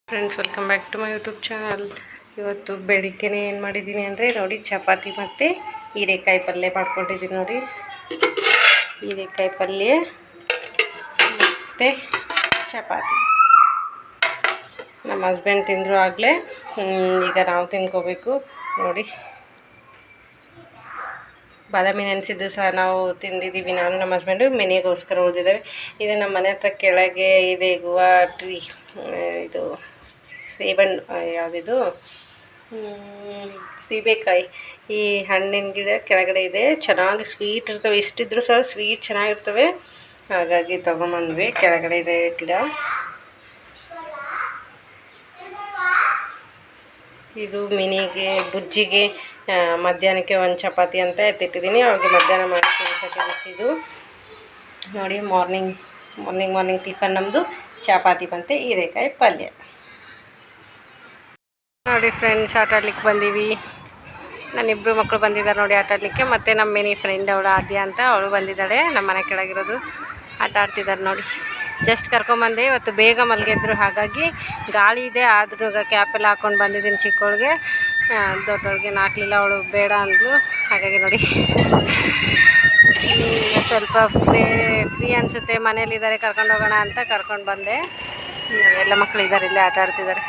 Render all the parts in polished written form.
Friends, welcome back to my YouTube channel. ಇವತ್ತು ಬೆಳಿಗ್ಗೆನೇ ಏನು ಮಾಡಿದ್ದೀನಿ ಅಂದರೆ ನೋಡಿ, ಚಪಾತಿ ಮತ್ತು ಹೀರೆಕಾಯಿ ಪಲ್ಯ ಮಾಡ್ಕೊಂಡಿದ್ದೀನಿ. ನೋಡಿ, ಹೀರೆಕಾಯಿ ಪಲ್ಯ ಮತ್ತು ಚಪಾತಿ. ನಮ್ಮ ಹಸ್ಬೆಂಡ್ ತಿಂದರು ಆಗಲೇ. ಈಗ ನಾವು ತಿನ್ಕೋಬೇಕು. ನೋಡಿ, ಬಾದಾಮಿ ನೆನೆಸಿದ್ದು ಸಹ ನಾವು ತಿಂದಿದ್ದೀವಿ. ನಾನು ನಮ್ಮ ಹಸ್ಬೆಂಡು ಮನೆಗೋಸ್ಕರ ಉಳಿದಿದ್ದೇವೆ. ಇದು ನಮ್ಮ ಮನೆ ಹತ್ರ ಕೆಳಗೆ ಇದೆ ಗುವಾ ಟ್ರೀ. ಇದು ಸೇಬಣ್ಣು, ಯಾವುದಿದು ಸೀಬೆಕಾಯಿ. ಈ ಹಣ್ಣಿನ ಗಿಡ ಕೆಳಗಡೆ ಇದೆ. ಚೆನ್ನಾಗಿ ಸ್ವೀಟ್ ಇರ್ತವೆ. ಎಷ್ಟಿದ್ರೂ ಸಹ ಸ್ವೀಟ್ ಚೆನ್ನಾಗಿರ್ತವೆ. ಹಾಗಾಗಿ ತೊಗೊಂಬಂದ್ವಿ. ಕೆಳಗಡೆ ಇದೆ ಗಿಡ. ಇದು ಮಿನಿಗೆ, ಬುಜ್ಜಿಗೆ ಮಧ್ಯಾಹ್ನಕ್ಕೆ ಒಂದು ಚಪಾತಿ ಅಂತ ಎತ್ತಿಟ್ಟಿದ್ದೀನಿ. ಅವ್ರಿಗೆ ಮಧ್ಯಾಹ್ನ ಮಾಡಿ ಬಿಸಿದು. ನೋಡಿ, ಮಾರ್ನಿಂಗ್ ಟಿಫನ್ ನಮ್ಮದು ಚಪಾತಿ ಮತ್ತು ಹೀರೆಕಾಯಿ ಪಲ್ಯ. ನೋಡಿ ಫ್ರೆಂಡ್ಸ್, ಆಟ ಆಡ್ಲಿಕ್ಕೆ ಬಂದೀವಿ. ನನ್ನಿಬ್ಬರು ಮಕ್ಕಳು ಬಂದಿದ್ದಾರೆ ನೋಡಿ ಆಟ ಆಡಲಿಕ್ಕೆ. ಮತ್ತು ನಮ್ಮ ಮಿನಿ ಫ್ರೆಂಡ್ ಅವಳು ಆದ್ಯ ಅಂತ, ಅವಳು ಬಂದಿದ್ದಾಳೆ. ನಮ್ಮ ಮನೆ ಕೆಳಗಿರೋದು ಆಟ ಆಡ್ತಿದ್ದಾರೆ ನೋಡಿ. ಜಸ್ಟ್ ಕರ್ಕೊಂಬಂದೆ. ಇವತ್ತು ಬೇಗ ಮಲಗಿದ್ರು, ಹಾಗಾಗಿ ಗಾಳಿ ಇದೆ. ಆದ್ರೂ ಕ್ಯಾಪೆಲ್ಲ ಹಾಕ್ಕೊಂಡು ಬಂದಿದ್ದೀನಿ ಚಿಕ್ಕವಳಿಗೆ. ದೊಡ್ಡವಳಿಗೆ ನಾಲ್ಕಲಿಲ್ಲ, ಅವಳು ಬೇಡ ಅಂದ್ಲು. ಹಾಗಾಗಿ ನೋಡಿ, ಸ್ವಲ್ಪ ಫ್ರೀ ಅನಿಸುತ್ತೆ, ಮನೇಲಿದ್ದಾರೆ, ಕರ್ಕೊಂಡು ಹೋಗೋಣ ಅಂತ ಕರ್ಕೊಂಡು ಬಂದೆ. ಎಲ್ಲ ಮಕ್ಕಳಿದ್ದಾರೆ, ಇಲ್ಲೇ ಆಟ ಆಡ್ತಿದ್ದಾರೆ.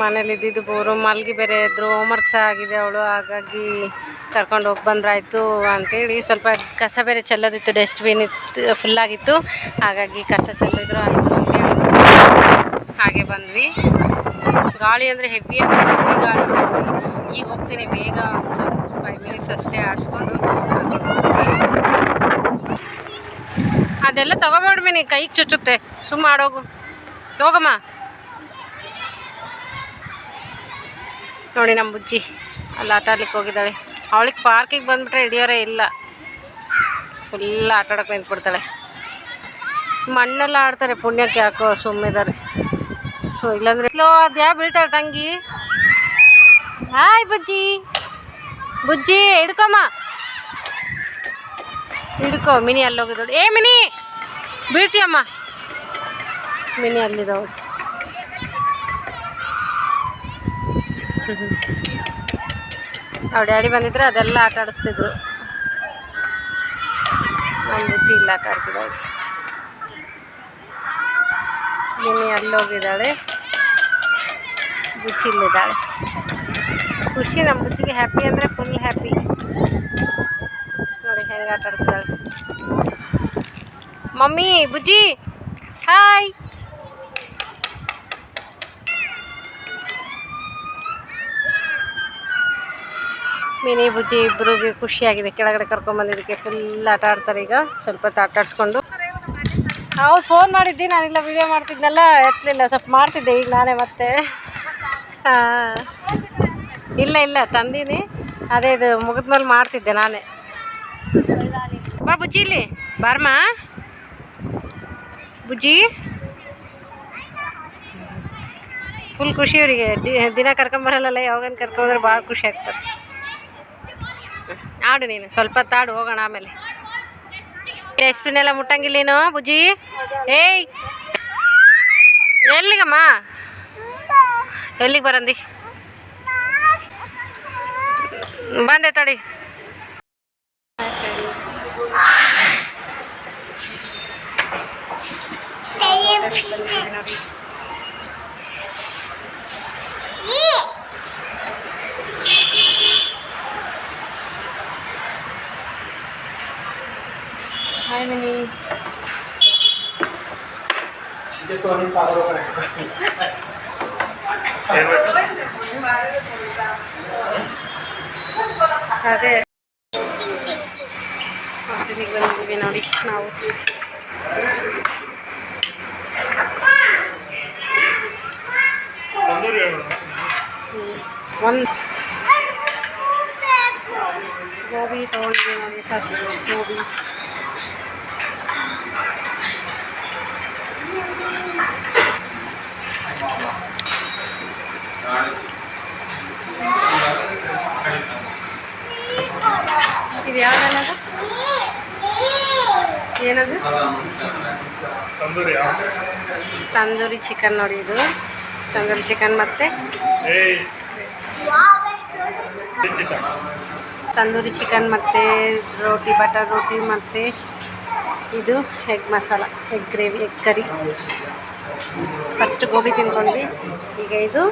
ಮನೇಲಿ ಇದ್ದಿದ್ದು ಬೋರು. ಮಲ್ಗಿ ಬೇರೆ ಇದ್ದರು, ಹೋಮ್ವರ್ಕ್ ಸಹ ಆಗಿದೆ ಅವಳು. ಹಾಗಾಗಿ ಕರ್ಕೊಂಡು ಹೋಗಿ ಬಂದ್ರಾಯ್ತು ಅಂಥೇಳಿ. ಸ್ವಲ್ಪ ಕಸ ಬೇರೆ ಚೆಲ್ಲೋದಿತ್ತು, ಡಸ್ಟ್ಬಿನ್ ಇತ್ತು, ಫುಲ್ಲಾಗಿತ್ತು. ಹಾಗಾಗಿ ಕಸ ಚೆಲ್ಲಿದ್ರು ಆಯಿತು ಅಂತೇಳಿ ಹಾಗೆ ಬಂದ್ವಿ. ಗಾಳಿ ಅಂದರೆ ಹೆವಿ ಗಾಳಿ ಇದೆ. ಈಗ ಹೋಗ್ತೀನಿ ಬೇಗ, 5 ಮಿನಿಟ್ಸ್ ಅಷ್ಟೇ ಆಡಿಸ್ಕೊಂಡು. ಅದೆಲ್ಲ ತೊಗೊಬೇಡ್ಬಿನಿ, ಕೈಗೆ ಚುಚ್ಚುತ್ತೆ. ಸುಮ್ಮ ಆಡೋಗು, ಹೋಗಮ್ಮ. ನೋಡಿ, ನಮ್ಮ ಬುಜ್ಜಿ ಅಲ್ಲಿ ಆಟ ಆಡ್ಲಿಕ್ಕೆ ಹೋಗಿದ್ದಾಳೆ. ಅವಳಿಗೆ ಪಾರ್ಕಿಗೆ ಬಂದುಬಿಟ್ರೆ ಹಿಡಿಯೋರೇ ಇಲ್ಲ. ಫುಲ್ ಆಟ ಆಡೋಕೆ ನಿಂತ್ಬಿಡ್ತಾಳೆ. ಮಣ್ಣೆಲ್ಲ ಆಡ್ತಾರೆ, ಪುಣ್ಯಕ್ಕೆ ಯಾಕೋ ಸುಮ್ಮಿದ್ದಾರೆ. ಸೊ ಇಲ್ಲಾಂದರೆ ಸ್ಲೋ ಅದ್ಯಾ ಬೀಳ್ತಾಳೆ ತಂಗಿ. ಹಾಯ್ ಬುಜ್ಜಿ, ಬುಜ್ಜಿ ಹಿಡ್ಕೊಮ್ಮ, ಹಿಡ್ಕೊ. ಮಿನಿ ಅಲ್ಲಿ ಹೋಗಿದ್ದಳು. ಏ ಮಿನಿ, ಬೀಳ್ತೀಯಮ್ಮ. ಮಿನಿ ಅಲ್ಲಿದ್ದವಳು. ಅವ್ರ ಡ್ಯಾಡಿ ಬಂದಿದ್ರೆ ಅದೆಲ್ಲ ಆಟ ಆಡಿಸ್ತಿದ್ರು. ನಮ್ಮ ಬುಜ್ಜಿ ಇಲ್ಲ ಆಟ ಆಡ್ತಿದ್ದಾಳೆ. ಮಿನಿ ಅಲ್ಲೋಗಿದ್ದಾಳೆ, ಬುಜ್ಜಿ ಇಲ್ಲಿದ್ದಾಳೆ. ಖುಷಿ ನಮ್ಮ ಬುಜ್ಜಿಗೆ. ಹ್ಯಾಪಿ ಅಂದರೆ ಫುಲ್ ಹ್ಯಾಪಿ. ನೋಡಿ ಹೆಂಗೆ ಆಟ ಆಡ್ತಿದ್ದಾಳೆ. Mummy, Bujji hi. ಮಿನಿ ಬುಜ್ಜಿ ಇಬ್ಬರಿಗೆ ಖುಷಿಯಾಗಿದೆ. ಕೆಳಗಡೆ ಕರ್ಕೊಂಬಂದಿದ್ದಕ್ಕೆ ಫುಲ್ ಆಟ ಆಡ್ತಾರೆ. ಈಗ ಸ್ವಲ್ಪ ಹೊತ್ತು ಆಟ ಆಡಿಸ್ಕೊಂಡು. ಹೌದು, ಫೋನ್ ಮಾಡಿದ್ದೆ ನಾನಿಲ್ಲ, ವೀಡಿಯೋ ಮಾಡ್ತಿದ್ನಲ್ಲ, ಎತ್ತಲಿಲ್ಲ. ಸ್ವಲ್ಪ ಮಾಡ್ತಿದ್ದೆ ಈಗ ನಾನೇ ಮತ್ತೆ. ಇಲ್ಲ ತಂದೀನಿ. ಅದೇ ಇದು ಮುಗಿದ್ಮೇಲೆ ಮಾಡ್ತಿದ್ದೆ ನಾನೇ. ಬಾ ಬುಜ್ಜಿ, ಇಲ್ಲಿ ಬಾರಮ್ಮ ಬುಜ್ಜಿ. ಫುಲ್ ಖುಷಿ ಇವರಿಗೆ. ದಿನ ಕರ್ಕೊಂಬರಲ್ಲ, ಯಾವಾಗನ ಕರ್ಕೊಂಡ್ರೆ ಭಾಳ ಖುಷಿ ಆಗ್ತಾರೆ. ಆಡು ನೀನು, ಸ್ವಲ್ಪ ತಾಡು, ಹೋಗೋಣ ಆಮೇಲೆ. ಡಸ್ಟ್ಬಿನ್ ಮುಟ್ಟಂಗಿಲ್ಲೇನೋ ಬುಜ್ಜಿ. ಏಯ್, ಎಲ್ಲಿಗಮ್ಮ, ಎಲ್ಲಿಗೆ ಬರಂದಿ? ಬಂದೆ ತಡಿ. Hi mini. ಅದೇ ಹಾಸ್ಟೆಲಿಗೆ ಬಂದಿದ್ದೀವಿ ನೋಡಿ ನಾವು. ಒಂದು ಗೋಬಿ ತೊಗೊಂಡಿದ್ದೀವಿ ನೋಡಿ. ಫಸ್ಟ್ ಗೋಬಿ. ಇದು ಯಾವ್ದಲ್ಲ ಅದು ಏನದು ತಂದೂರಿ ಚಿಕನ್ ನೋಡಿ. ಇದು ತಂದೂರಿ ಚಿಕನ್ ಮತ್ತು ತಂದೂರಿ ಚಿಕನ್ ಮತ್ತು ರೋಟಿ, ಬಟರ್ ರೋಟಿ ಮತ್ತು ಇದು egg masala, egg gravy, egg curry. First gobi ತಿನ್ಕೊಂಡ್ವಿ, ಈಗ ಇದು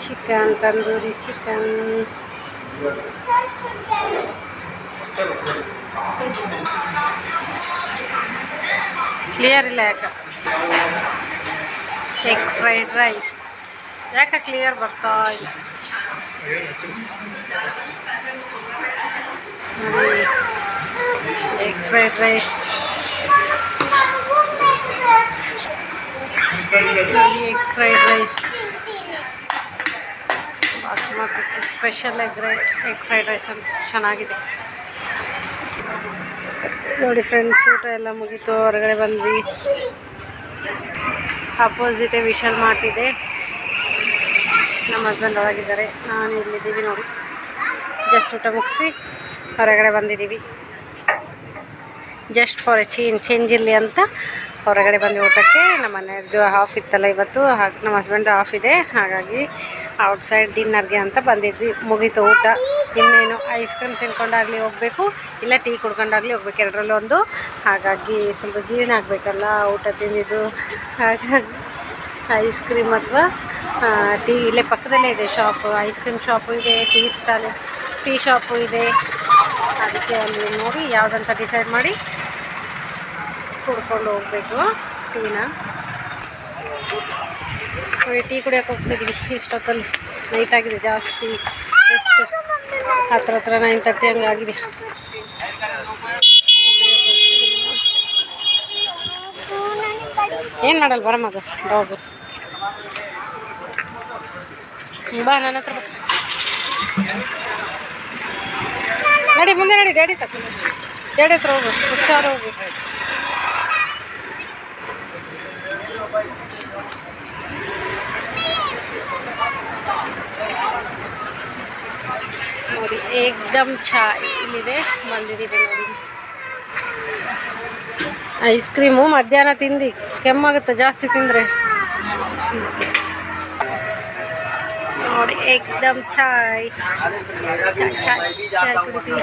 ಚಿಕನ್, ತಂದೂರಿ ಚಿಕನ್. ಕ್ಲಿಯರ್ ಇಲ್ಲ ಯಾಕೆ? ಎಗ್ ಫ್ರೈಡ್ ರೈಸ್ ಯಾಕೆ ಕ್ಲಿಯರ್ ಬರ್ತಾ ಇಲ್ಲ? Egg fried rice, egg fried rice basmati special egg fried rice ಅಂತ ಚೆನ್ನಾಗಿದೆ ನೋಡಿ ಫ್ರೆಂಡ್ಸ್. ಊಟ ಎಲ್ಲ ಮುಗೀತು, ಹೊರಗಡೆ ಬಂದ್ವಿ. ಅಪೋಸಿಟೇ ವಿಶಾಲ್ ಮಾಡ್ತಿದ್ದೆ, ನಮ್ಮ ಹಸ್ಬೆಂಡ್ ಒಳಗಿದ್ದಾರೆ, ನಾನು ಇಲ್ಲಿದ್ದೀವಿ ನೋಡಿ. ಜಸ್ಟ್ ಊಟ ಮುಗಿಸಿ ಹೊರಗಡೆ ಬಂದಿದ್ದೀವಿ. ಜಸ್ಟ್ ಫಾರ್ ಎ ಚೇಂಜ್ ಇರಲಿ ಅಂತ ಹೊರಗಡೆ ಬಂದು ಊಟಕ್ಕೆ. ನಮ್ಮ ಮನೆಯದ್ದು ಆಫ್ ಇತ್ತಲ್ಲ ಇವತ್ತು, ಹಾಗೆ ನಮ್ಮ ಹಸ್ಬೆಂಡ್ದು ಆಫ್ ಇದೆ, ಹಾಗಾಗಿ ಔಟ್ಸೈಡ್ ಡಿನ್ನರ್ಗೆ ಅಂತ ಬಂದಿದ್ವಿ. ಮುಗೀತು ಊಟ. ಇನ್ನೇನು ಐಸ್ ಕ್ರೀಮ್ ತಿನ್ಕೊಂಡಾಗಲಿ ಹೋಗಬೇಕು, ಇಲ್ಲ ಟೀ ಕುಡ್ಕೊಂಡಾಗಲಿ ಹೋಗ್ಬೇಕು, ಎರಡರಲ್ಲೂ ಒಂದು. ಹಾಗಾಗಿ ಸ್ವಲ್ಪ ಜೀರ್ಣ ಆಗಬೇಕಲ್ಲ ಊಟ ತಿಂದಿದ್ದು, ಹಾಗಾಗಿ ಐಸ್ ಕ್ರೀಮ್ ಅಥವಾ ಟೀ ಇಲ್ಲೇ ಪಕ್ಕದಲ್ಲೇ ಇದೆ ಶಾಪು, ಐಸ್ ಕ್ರೀಮ್ ಶಾಪು ಇದೆ, ಟೀ ಶಾಪು ಇದೆ. ಅದಕ್ಕೆ ಅಲ್ಲಿ ನೋಡಿ ಯಾವುದಂತ ಡಿಸೈಡ್ ಮಾಡಿ ಕುಡ್ಕೊಂಡು ಹೋಗಬೇಕು ಟೀನ. ಟೀ ಕುಡಿಯೋಕೆ ಹೋಗ್ತಿದ್ವಿ ಇಷ್ಟೊತ್ತಲ್ಲಿ. ನೈಟ್ ಆಗಿದೆ ಜಾಸ್ತಿ, ಎಷ್ಟು ಹತ್ರ 9:30 ಹಂಗಾಗಿದೆ. ಏನು ಮಾಡಲ್ಲ ಬರಮ್ಮ, ಅದು ಡಾಗು ಬಾ ನನ್ನ ಹತ್ರ ಬಾ. ನಡಿ ಮುಂದೆ ನಡಿ, ಡ್ಯಾಡಿ ಹತ್ರ ಹೋಗು, ಹುಷಾರು ಹೋಗು. ನೋಡಿ ಏಕ್ದಮ್ ಚಾಯ್ ಇಲ್ಲಿದೆ, ಬಂದಿದ್ದೀವಿ ನೋಡಿ. ಐಸ್ ಕ್ರೀಮು ಮಧ್ಯಾಹ್ನ ತಿಂದು ಕೆಮ್ಮಾಗುತ್ತೆ ಜಾಸ್ತಿ ತಿಂದರೆ ನೋಡಿ. ಏಕ್ದಮ್ ಚಾಯ್ ಕುಡಿತೀವಿ.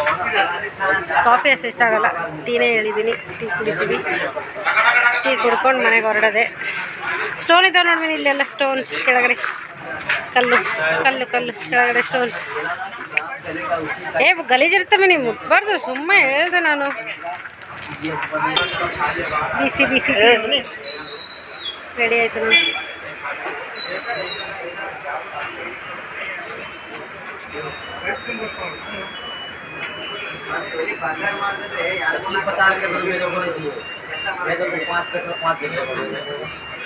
ಕಾಫಿ ಅಷ್ಟು ಇಷ್ಟ ಆಗಲ್ಲ, ಟೀನೇ ಹೇಳಿದ್ದೀನಿ, ಟೀ ಕುಡಿತೀವಿ. ಟೀ ಕುಡ್ಕೊಂಡು ಮನೆಗೆ ಹೊರಡೋದೆ. ಸ್ಟೋನ್ ಇದ್ದಾವೆ ನೋಡ್ತೀನಿ, ಇಲ್ಲೆಲ್ಲ ಸ್ಟೋನ್ಸ್ ಕೆಳಗಡೆ, ಕಲ್ಲು ಕೆಳಗಡೆ ಸ್ಟೋನ್ಸ್. ಗಲೀಜಿರ್ತವೆ, ನೀವು ಮುಟ್ಬಾರ್ದು, ಸುಮ್ಮನೆ ಹೇಳಿದೆ ನಾನು. ಬಿಸಿ ರೆಡಿ ಆಯಿತು ನೋಡಿ.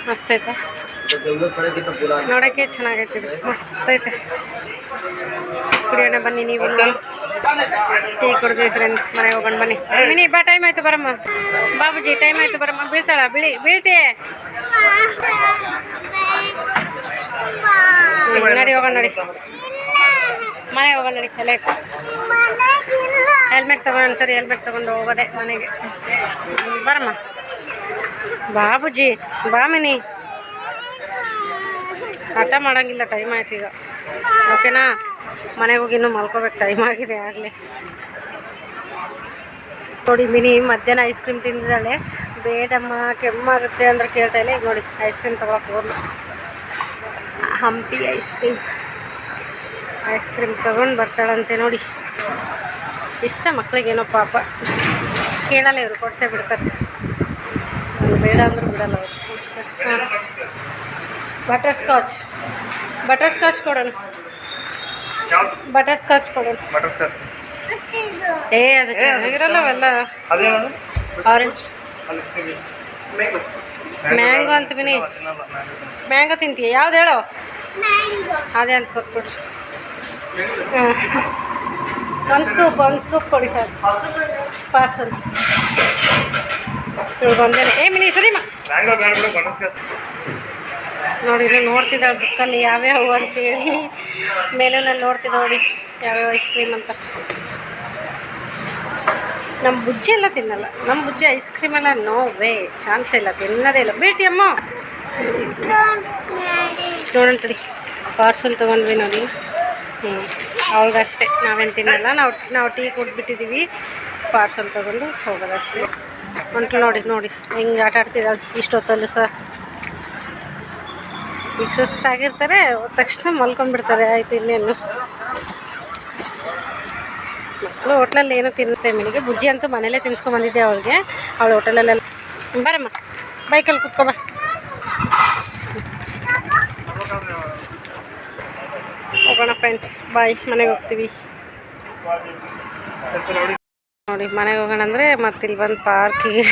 ಮಸ್ತ್ ಐತೆ, ನೋಡೋಕ್ಕೆ ಚೆನ್ನಾಗೈತೆ, ಮಸ್ತ್ ಐತೆ. ಕುಡಿಯೋಣ ಬನ್ನಿ ನೀವು. ಟೀ ಕುಡಿದ್ವಿ ಫ್ರೆಂಡ್ಸ್, ಮನೆಗೆ ಹೋಗೋಣ ಬನ್ನಿ. ಮಿನಿ ಬಾ, ಟೈಮ್ ಆಯಿತು ಬರಮ್ಮ. ಬಾಬುಜಿ ಟೈಮ್ ಆಯಿತು ಬರಮ್ಮ. ಬೀಳ್ತಾಳ, ಬೀಳ್ತೀಯ. ನಡಿ ಹೋಗೋಣ, ನಡಿ ಮನೆಗೆ ಹೋಗೋಣ, ನಡಿ. ಎಲ್ಲ ಇತ್ತು ಹೆಲ್ಮೆಟ್ ತೊಗೊಂಡು, ಸರಿ ಹೆಲ್ಮೆಟ್ ತೊಗೊಂಡು ಹೋಗೋದೆ ಮನೆಗೆ. ಬರಮ್ಮ ಬಾಬುಜಿ, ಬಾ ಮಿನಿ. ಆಟ ಮಾಡೋಂಗಿಲ್ಲ, ಟೈಮ್ ಆಯ್ತು ಈಗ, ಓಕೆನಾ? ಮನೆಗೆ ಹೋಗಿ ಇನ್ನೂ ಮಲ್ಕೋಬೇಕು, ಟೈಮ್ ಆಗಿದೆ ಆಗಲೇ ನೋಡಿ. ಮಿನಿ ಮಧ್ಯಾಹ್ನ ಐಸ್ ಕ್ರೀಮ್ ತಿಂದಿದ್ದಾಳೆ. ಬೇಡಮ್ಮ ಕೆಮ್ಮಾಗುತ್ತೆ ಅಂದರೆ ಕೇಳ್ತಾ ಇಲ್ಲ. ಈಗ ನೋಡಿ ಐಸ್ ಕ್ರೀಮ್ ತೊಗೊಳಕ್ಕೆ ಹೋದ್ಲು. ಹಂಪಿ ಐಸ್ ಕ್ರೀಮ್ ತೊಗೊಂಡು ಬರ್ತಾಳಂತೆ ನೋಡಿ. ಇಷ್ಟ ಮಕ್ಳಿಗೇನೋ ಪಾಪ, ಕೇಳಲ್ಲ ಇವರು, ಕೊಡಿಸೇ ಬಿಡ್ತಾರೆ. ಬೇಡ ಅಂದರೂ ಬಿಡಲ್ಲ ಅವರು, ಕೊಡಿಸ್ತಾರೆ. ಹಾಂ, ಬಟರ್ ಸ್ಕಾಚ್ ಕೊಡೋಣ. ಬಟರ್ ಸ್ಕಾಚ್ ಕೊಡೋಣ. ಅದು ಚೆನ್ನಾಗಿರಲ್ಲ ಅವೆಲ್ಲ. ಆರೆಂಜ್ ಮ್ಯಾಂಗೋ ಅಂತ ಬಿನಿ, ಮ್ಯಾಂಗೋ ತಿಂತೀಯ? ಯಾವ್ದು ಹೇಳೋ, ಅದೇ ಅಂತ ಕೊಟ್ಬಿಡ್ರಿ. ಒಂದು ಸ್ಕೂಪ್ ಕೊಡಿ ಸರ್, ಪಾರ್ಸಲ್. ಇವಳು ಬಂದೇನೆ. ಮಿನಿ ಸರಿಮ್ಮ, ನೋಡಿ ಇಲ್ಲಿ ನೋಡ್ತಿದ್ದಾಳೆ ಬುಕ್ಕಲ್ಲಿ ಯಾವ್ಯಾವು ಅಂತೇಳಿ ಮೇಲೂನಲ್ಲಿ ನೋಡ್ತಿದ್ದ ನೋಡಿ ಯಾವ್ಯಾವ ಐಸ್ ಕ್ರೀಮ್ ಅಂತ. ನಮ್ಮ ಬುಜ್ಜಿ ಎಲ್ಲ ತಿನ್ನಲ್ಲ, ನಮ್ಮ ಬುಜ್ಜಿ ಐಸ್ ಕ್ರೀಮ್ ಎಲ್ಲ ನೋ ವೇ, ಚಾನ್ಸ್ ಇಲ್ಲ, ತಿನ್ನೋದೇ ಇಲ್ಲ. ಬೀಳ್ತೀಯಮ್ಮ ನೋಡಂತಡಿ ಪಾರ್ಸಲ್ ತೊಗೊಂಡ್ವಿ ನೋಡಿ. ಅವ್ರಿಗಷ್ಟೇ, ನಾವೇನು ತಿನ್ನಲ್ಲ, ನಾವು ಟೀ ಕೊಟ್ಬಿಟ್ಟಿದ್ದೀವಿ, ಪಾರ್ಸಲ್ ತೊಗೊಂಡು ಹೋಗೋದಷ್ಟೇ. ಹೊಂಟು ನೋಡಿ ನೋಡಿ ಹೆಂಗೆ ಆಟ ಆಡ್ತಿದ್ದಾಳೆ ಇಷ್ಟೊತ್ತಲ್ಲೂ ಸಹ. ಈಗ ಸುಸ್ತಾಗಿರ್ತಾರೆ, ಹೋದ ತಕ್ಷಣ ಮಲ್ಕೊಂಡ್ಬಿಡ್ತಾರೆ, ಆಯ್ತು ಇನ್ನೇನು. ಮಕ್ಕಳು ಹೋಟ್ಲಲ್ಲಿ ಏನೋ ತಿನ್ನಿಸ್ತೆ ಟೈಮಿಗೆ. ಬುಜ್ಜಿ ಅಂತೂ ಮನೇಲೇ ತಿನ್ಸ್ಕೊಂಬಂದಿದ್ದೆ ಅವಳಿಗೆ, ಅವಳು ಹೋಟೆಲಲ್ಲೆಲ್ಲ. ಬರಮ್ಮ ಬೈಕಲ್ಲಿ ಕುತ್ಕೊಬ. ಹೋಗೋಣ ಫ್ರೆಂಡ್ಸ್, ಬಾಯ್, ಮನೆಗೆ ಹೋಗ್ತೀವಿ ನೋಡಿ. ಮನೆಗೆ ಹೋಗೋಣ ಅಂದರೆ ಮತ್ತೆ ಇಲ್ಲಿ ಬಂದು ಪಾರ್ಕಿಗೆ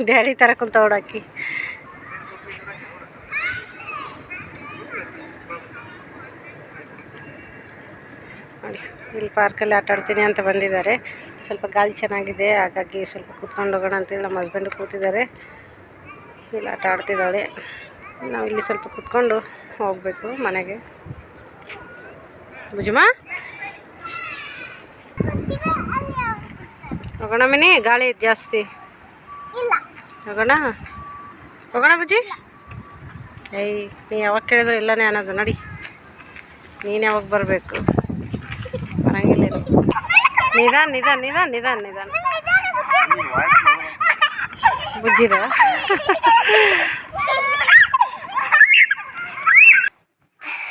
ಡ್ಯಾಡಿ ಥರ ಕುಂತ ಓಡಾಕಿ. ನೋಡಿ ಇಲ್ಲಿ ಪಾರ್ಕಲ್ಲಿ ಆಟ ಆಡ್ತೀನಿ ಅಂತ ಬಂದಿದ್ದಾರೆ. ಸ್ವಲ್ಪ ಗಾಳಿ ಚೆನ್ನಾಗಿದೆ, ಹಾಗಾಗಿ ಸ್ವಲ್ಪ ಕೂತ್ಕೊಂಡು ಹೋಗೋಣ ಅಂತೇಳಿ ನಮ್ಮ ಹಸ್ಬೆಂಡು ಕೂತಿದ್ದಾರೆ. ಇಲ್ಲಿ ಆಟ ಆಡ್ತಿದ್ದಾಳೆ. ನಾವು ಇಲ್ಲಿ ಸ್ವಲ್ಪ ಕೂತ್ಕೊಂಡು ಹೋಗಬೇಕು ಮನೆಗೆ. ಬುಜ್ಜಮ್ಮ ಹೋಗೋಣ ಮಿನಿ, ಗಾಳಿ ಜಾಸ್ತಿ. ಹೋಗೋಣ ಹೋಗೋಣ ಬುಜ್ಜಿ. ಏಯ್ ನೀ ಯಾವಾಗ ಕೇಳಿದ್ರು ಇಲ್ಲನೇ ಅನ್ನೋದು. ನೋಡಿ ನೀನು ಯಾವಾಗ ಬರಬೇಕು, ಬರಂಗಿಲ್ಲ. ನಿಧಾನ ನಿಧಾನ ನಿಧಾನ ನಿಧಾನ ನಿಧಾನ ಬುಜ್ಜಿದ.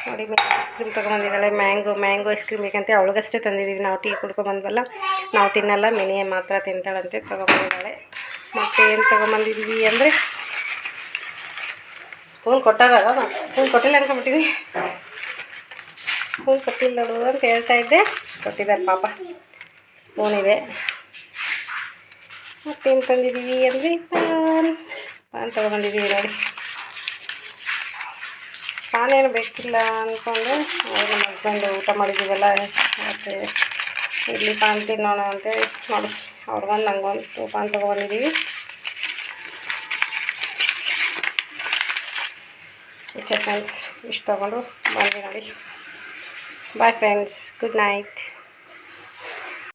ನೋಡಿ ಐಸ್ ಕ್ರೀಮ್ ತೊಗೊಂಬಂದಿದ್ದಾಳೆ. ಮ್ಯಾಂಗೋ ಐಸ್ ಕ್ರೀಮ್ ಬೇಕಂತ ಅವಳಿಗಷ್ಟೇ ತಂದಿದ್ದೀವಿ. ನಾವು ಟೀ ಕುಡ್ಕೊಂಬಂದ್ವಲ್ಲ, ನಾವು ತಿನ್ನಲ್ಲ, ಮಿನಿ ಮಾತ್ರ ತಿಂತಾಳಂತೆ ತೊಗೊಂಬಂದಿದ್ದಾಳೆ. ಮತ್ತು ಏನು ತೊಗೊಂಬಂದಿದ್ದೀವಿ ಅಂದರೆ ಸ್ಪೂನ್ ಕೊಟ್ಟಾರ, ಸ್ಪೂನ್ ಕೊಟ್ಟಿಲ್ಲ ಅನ್ಕೊಂಬಿಟ್ಟಿವಿ. ಸ್ಪೂನ್ ಕೊಟ್ಟಿಲ್ಲ ನೋಡು ಅಂತ ಹೇಳ್ತಾ ಇದ್ದೆ, ಕೊಟ್ಟಿದ್ದಾರೆ ಪಾಪ, ಸ್ಪೂನ್ ಇದೆ. ಮತ್ತೇನು ತಂದಿದ್ದೀವಿ ಅಂದರೆ ಪಾನ್ ತೊಗೊಂಬಂದಿದ್ದೀವಿ ನೋಡಿ. ಪಾನೇನು ಬೇಕಿಲ್ಲ ಅಂದ್ಕೊಂಡು ನಮ್ಮ ಹಸ್ಬೆಂಡು ಊಟ ಮಾಡಿದ್ದೀವಲ್ಲ, ಮತ್ತು ಇಲ್ಲಿ ಪಾನ್ ತಿನ್ನೋಣ ಅಂತೇಳಿ ನೋಡಿ ಅವ್ರಿಗೊಂದು ನಂಗೊಂದು ಪಾನ್ ತೊಗೊಂಡಿದ್ದೀವಿ. ಇಷ್ಟೇ ಫ್ರೆಂಡ್ಸ್, ಇಷ್ಟು ತೊಗೊಂಡು ಬಂದ್ವಿ ನೋಡಿ. Bye friends, good night.